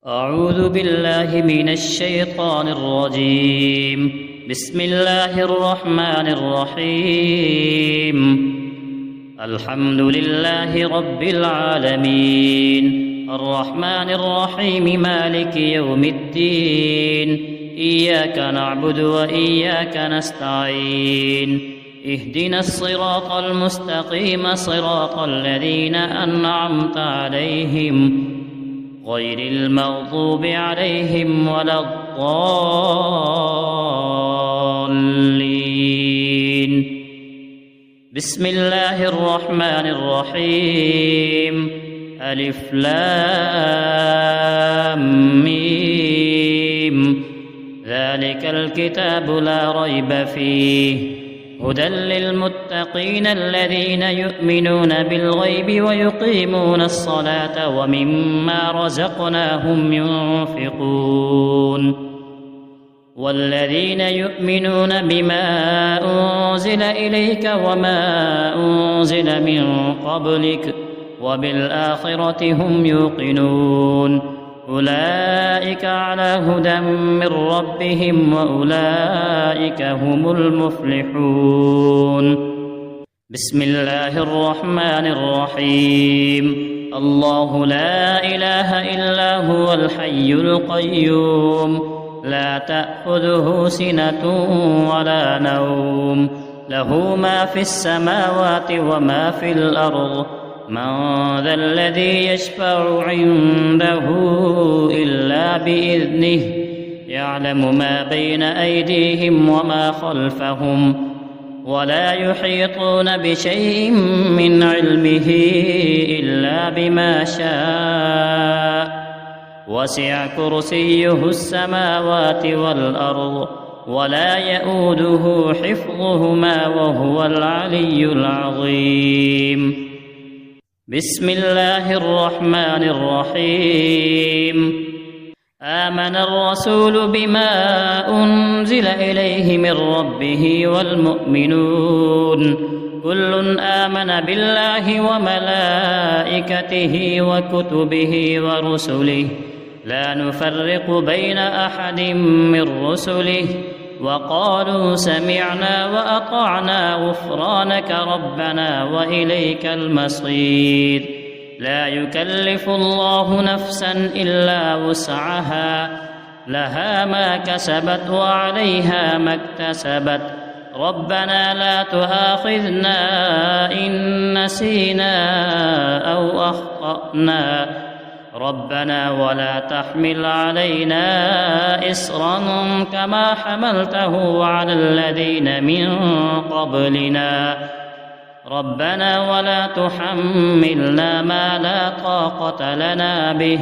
أعوذ بالله من الشيطان الرجيم. بسم الله الرحمن الرحيم. الحمد لله رب العالمين، الرحمن الرحيم، مالك يوم الدين. إياك نعبد وإياك نستعين. اهدنا الصراط المستقيم، صراط الذين أنعمت عليهم غير المغضوب عليهم ولا الضالين. بسم الله الرحمن الرحيم. ألف لام ميم. ذلك الكتاب لا ريب فيه، هدى للمتقين الذين يؤمنون بالغيب ويقيمون الصلاة ومما رزقناهم ينفقون. والذين يؤمنون بما أنزل إليك وما أنزل من قبلك وبالآخرة هم يوقنون. أولئك على هدى من ربهم وأولئك هم المفلحون. بسم الله الرحمن الرحيم. الله لا إله إلا هو الحي القيوم، لا تأخذه سنة ولا نوم، له ما في السماوات وما في الأرض. من ذا الذي يشفع عنده إلا بإذنه، يعلم ما بين أيديهم وما خلفهم، ولا يحيطون بشيء من علمه إلا بما شاء. وسع كرسيه السماوات والأرض، ولا يئوده حفظهما وهو العلي العظيم. بسم الله الرحمن الرحيم. آمن الرسول بما أنزل إليه من ربه والمؤمنون، كل آمن بالله وملائكته وكتبه ورسله، لا نفرق بين أحد من رسله، وقالوا سمعنا وأطعنا غفرانك ربنا وإليك المصير. لا يكلف الله نفسا إلا وسعها، لها ما كسبت وعليها ما اكتسبت. ربنا لا تؤاخذنا إن نسينا أو أخطأنا، ربنا ولا تحمل علينا إصرا كما حملته على الذين من قبلنا، ربنا ولا تحملنا ما لا طاقة لنا به،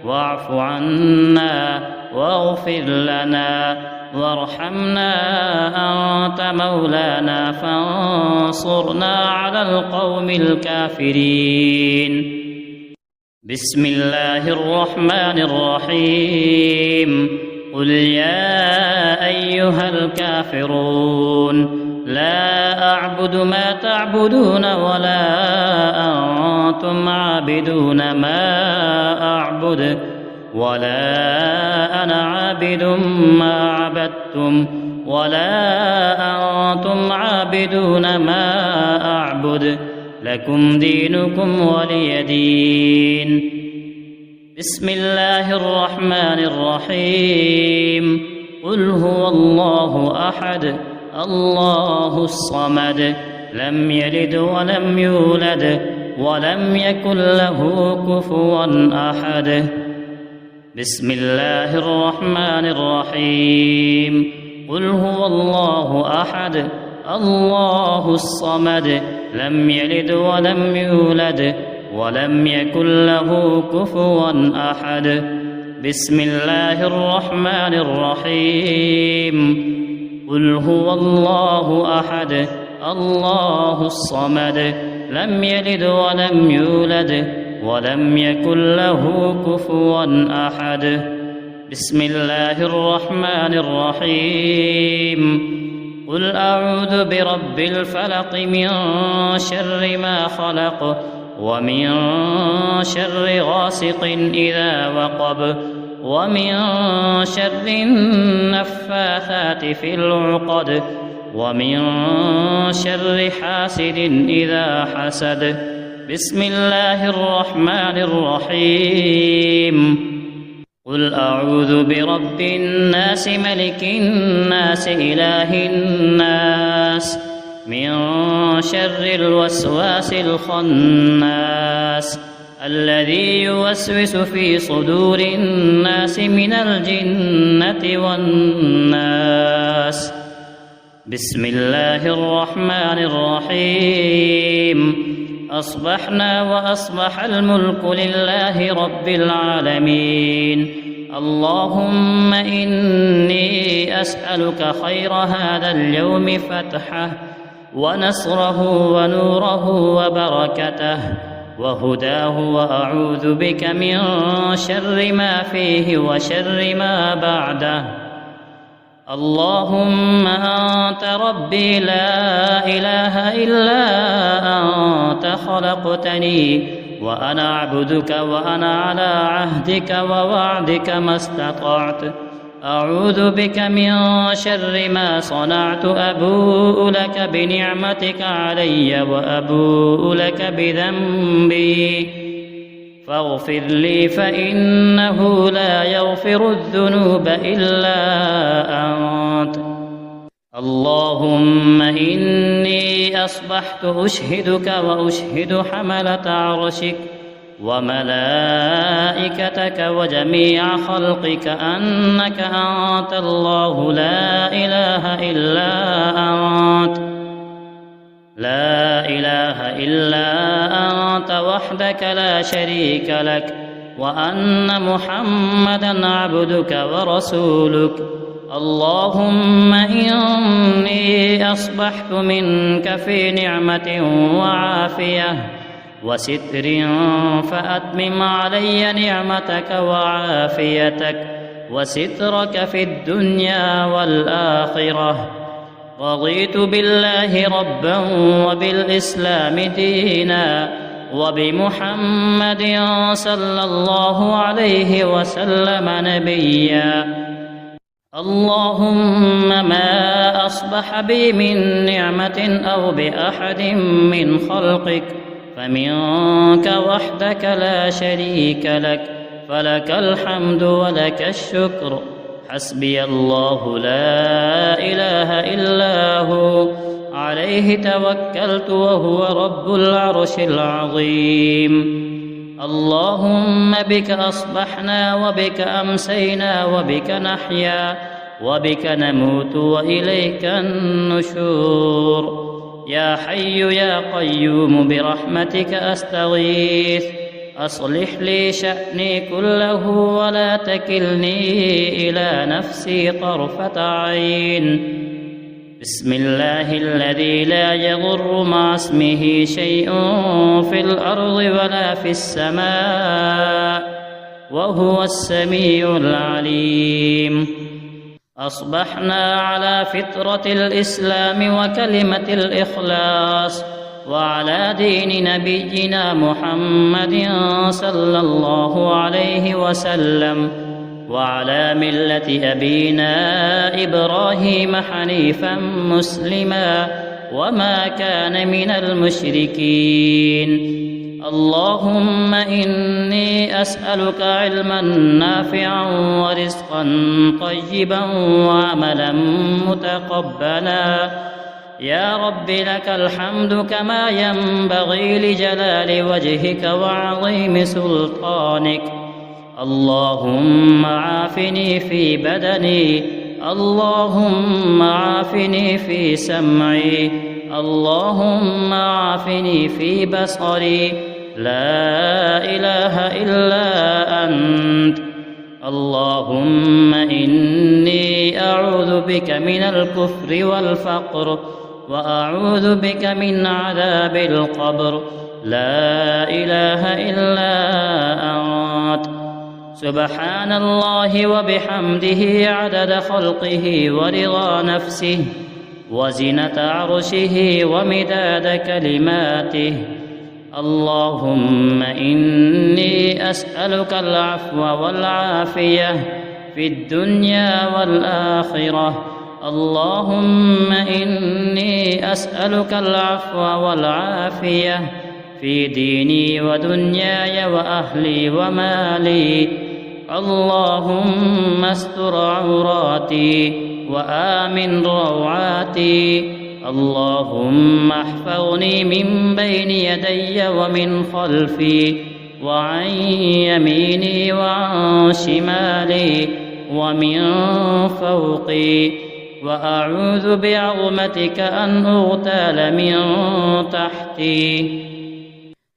واعف عنا واغفر لنا وارحمنا، أنت مولانا فانصرنا على القوم الكافرين. بسم الله الرحمن الرحيم. قل يا أيها الكافرون، لا أعبد ما تعبدون ولا أنتم عابدون ما أعبد، ولا أنا عابد ما عبدتم، ولا أنتم عابدون ما أعبد، لكم دينكم ولي دين. بسم الله الرحمن الرحيم. قل هو الله أحد، الله الصمد، لم يلد ولم يولد ولم يكن له كفوا أحد. بسم الله الرحمن الرحيم. قل هو الله أحد، الله الصمد، لم يلد ولم يولد ولم يكن له كفوا أحد. بسم الله الرحمن الرحيم. قل هو الله أحد، الله الصمد، لم يلد ولم يولد ولم يكن له كفوا أحد. بسم الله الرحمن الرحيم. قل أعوذ برب الفلق من شر ما خلق ومن شر غاسق إذا وقب ومن شر النفاثات في العقد ومن شر حاسد إذا حسد. بسم الله الرحمن الرحيم. قل أعوذ برب الناس ملك الناس إله الناس من شر الوسواس الخناس الذي يوسوس في صدور الناس من الجنة والناس. بسم الله الرحمن الرحيم. أصبحنا وأصبح الملك لله رب العالمين. اللهم إني أسألك خير هذا اليوم فتحه ونصره ونوره وبركته وهداه، وأعوذ بك من شر ما فيه وشر ما بعده. اللهم أنت ربي لا إله إلا أنت خلقتني وأنا عبدك وأنا على عهدك ووعدك ما استطعت. أعوذ بك من شر ما صنعت. أبوء لك بنعمتك علي وأبوء لك بذنبي فاغفر لي فإنه لا يغفر الذنوب إلا أنت. اللهم إني أصبحت أشهدك وأشهد حملة عرشك وملائكتك وجميع خلقك أنك أنت الله لا إله إلا أنت، لا إله إلا أنت وحدك لا شريك لك، وأن محمدًا عبدك ورسولك. اللهم إني أصبحت منك في نعمة وعافية وستر فأتمم علي نعمتك وعافيتك وسترك في الدنيا والآخرة. رضيت بالله ربا وبالإسلام دينا وبمحمد صلى الله عليه وسلم نبيا. اللهم ما أصبح بي من نعمة أو بأحد من خلقك فمنك وحدك لا شريك لك، فلك الحمد ولك الشكر. حسبي الله لا إله إلا هو عليه توكلت وهو رب العرش العظيم. اللهم بك أصبحنا وبك أمسينا وبك نحيا وبك نموت وإليك النشور. يا حي يا قيوم برحمتك أستغيث، أصلح لي شأني كله ولا تكلني إلى نفسي طرفة عين. بسم الله الذي لا يضر مع اسمه شيء في الأرض ولا في السماء وهو السميع العليم. أصبحنا على فطرة الإسلام وكلمة الإخلاص وعلى دين نبينا محمد صلى الله عليه وسلم وعلى ملة أبينا إبراهيم حنيفا مسلما وما كان من المشركين. اللهم إني أسألك علما نافعا ورزقا طيبا وعملا متقبلا. يا رب لك الحمد كما ينبغي لجلال وجهك وعظيم سلطانك. اللهم عافني في بدني، اللهم عافني في سمعي، اللهم عافني في بصري، لا إله إلا أنت. اللهم إني أعوذ بك من الكفر والفقر وأعوذ بك من عذاب القبر، لا إله إلا أنت. سبحان الله وبحمده عدد خلقه ورضا نفسه وزنة عرشه ومداد كلماته. اللهم إني أسألك العفو والعافية في الدنيا والآخرة. اللهم إني أسألك العفو والعافية في ديني ودنياي وأهلي ومالي. اللهم استر عوراتي وآمن روعاتي. اللهم احفظني من بين يدي ومن خلفي وعن يميني وعن شمالي ومن فوقي، وأعوذ بعظمتك أن أغتال من تحتي.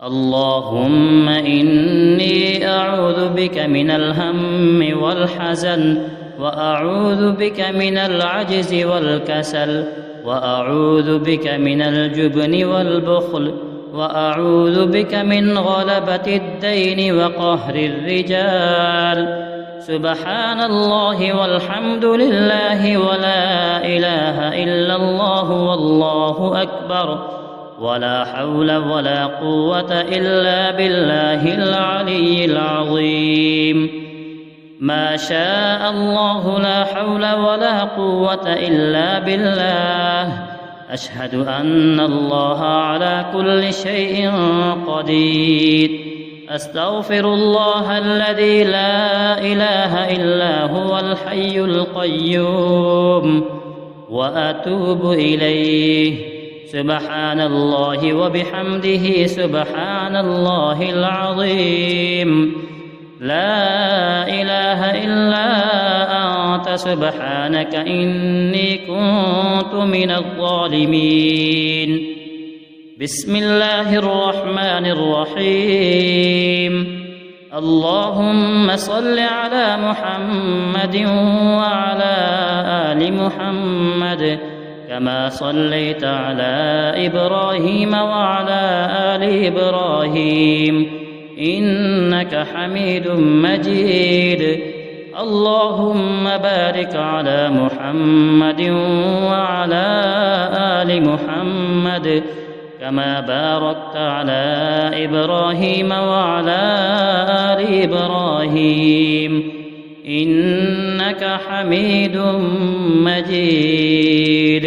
اللهم إني أعوذ بك من الهم والحزن، وأعوذ بك من العجز والكسل، وأعوذ بك من الجبن والبخل، وأعوذ بك من غلبة الدين وقهر الرجال. سبحان الله والحمد لله ولا إله إلا الله والله أكبر، ولا حول ولا قوة إلا بالله العلي العظيم. ما شاء الله لا حول ولا قوة إلا بالله. أشهد أن الله على كل شيء قدير. أستغفر الله الذي لا إله إلا هو الحي القيوم، وأتوب إليه. سبحان الله وبحمده سبحان الله العظيم. لا إله إلا أنت سبحانك إني كنت من الظالمين. بسم الله الرحمن الرحيم. اللهم صل على محمد وعلى آل محمد كما صليت على إبراهيم وعلى آل إبراهيم إنك حميد مجيد. اللهم بارك على محمد وعلى آل محمد كما باركت على إبراهيم وعلى آل إبراهيم إنك حميد مجيد.